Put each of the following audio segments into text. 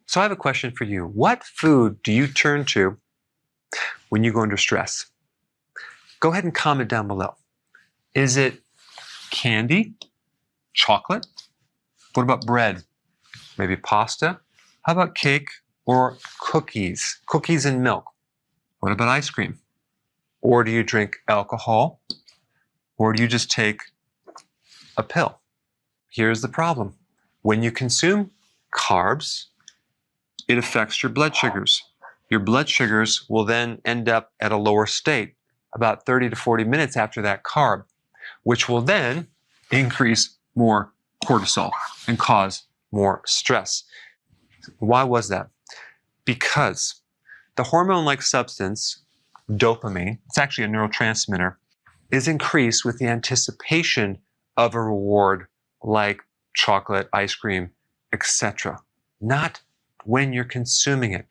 So I have a question for you. What food do you turn to when you go under stress? Go ahead and comment down below. Is it candy? Chocolate? What about bread? Maybe pasta? How about cake or cookies? Cookies and milk. What about ice cream? Or do you drink alcohol? Or do you just take a pill? Here's the problem. When you consume carbs, it affects your blood sugars. Your blood sugars will then end up at a lower state about 30 to 40 minutes after that carb, which will then increase more cortisol and cause more stress. Why was that? Because the hormone-like substance, dopamine, it's actually a neurotransmitter, is increased with the anticipation of a reward like chocolate, ice cream, etc. Not when you're consuming it.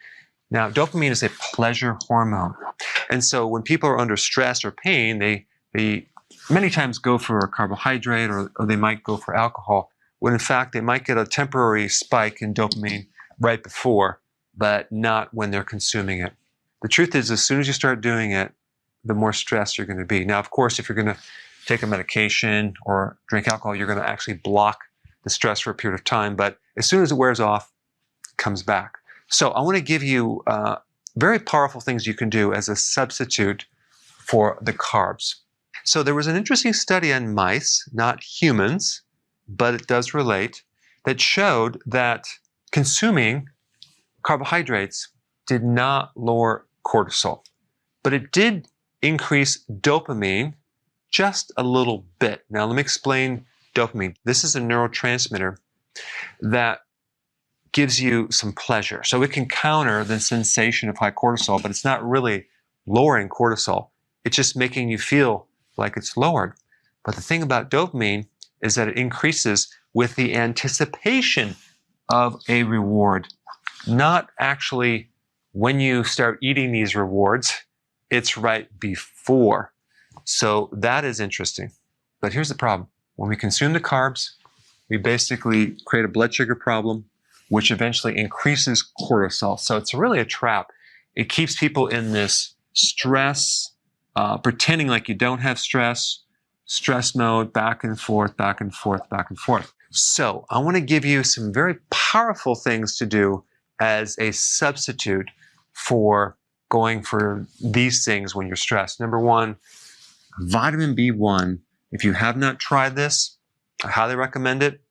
Now, dopamine is a pleasure hormone. And so when people are under stress or pain, they many times go for a carbohydrate or they might go for alcohol, when in fact they might get a temporary spike in dopamine right before, but not when they're consuming it. The truth is, as soon as you start doing it, the more stressed you're going to be. Now, of course, if you're going to take a medication or drink alcohol, you're going to actually block the stress for a period of time. But as soon as it wears off, it comes back. So I want to give you very powerful things you can do as a substitute for the carbs. So there was an interesting study on mice, not humans, but it does relate, that showed that consuming carbohydrates did not lower cortisol, but it did increase dopamine just a little bit. Now let me explain dopamine. This is a neurotransmitter that gives you some pleasure. So it can counter the sensation of high cortisol, but it's not really lowering cortisol. It's just making you feel like it's lowered. But the thing about dopamine is that it increases with the anticipation of a reward, not actually when you start eating these rewards. It's right before. So that is interesting. But here's the problem. When we consume the carbs, we basically create a blood sugar problem, which eventually increases cortisol. So it's really a trap. It keeps people in this stress, pretending like you don't have stress mode, back and forth, back and forth, back and forth. So I want to give you some very powerful things to do as a substitute for going for these things when you're stressed. Number one, vitamin B1. If you have not tried this, I highly recommend it.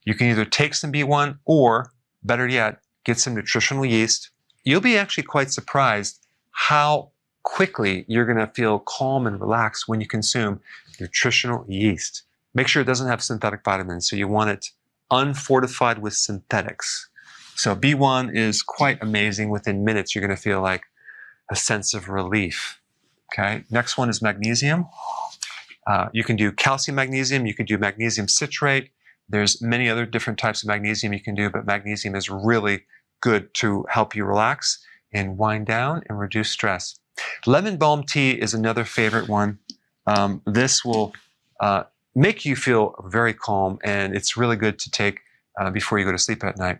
You can either take some B1 or, better yet, get some nutritional yeast. You'll be actually quite surprised how quickly you're going to feel calm and relaxed when you consume nutritional yeast. Make sure it doesn't have synthetic vitamins, so you want it unfortified with synthetics. So B1 is quite amazing. Within minutes, you're going to feel like a sense of relief. Okay. Next one is magnesium. You can do calcium magnesium. You can do magnesium citrate. There's many other different types of magnesium you can do, but magnesium is really good to help you relax and wind down and reduce stress. Lemon balm tea is another favorite one. This will make you feel very calm, and it's really good to take before you go to sleep at night.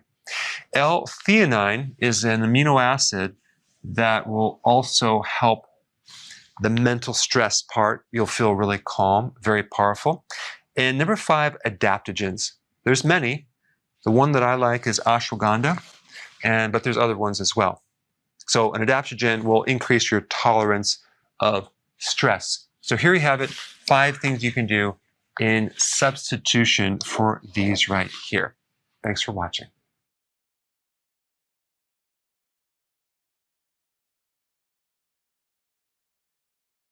L-theanine is an amino acid that will also help the mental stress part. You'll feel really calm, very powerful. And number 5, adaptogens. There's many. The one that I like is ashwagandha, but there's other ones as well. So an adaptogen will increase your tolerance of stress. So here you have it, 5 things you can do in substitution for these right here. Thanks for watching.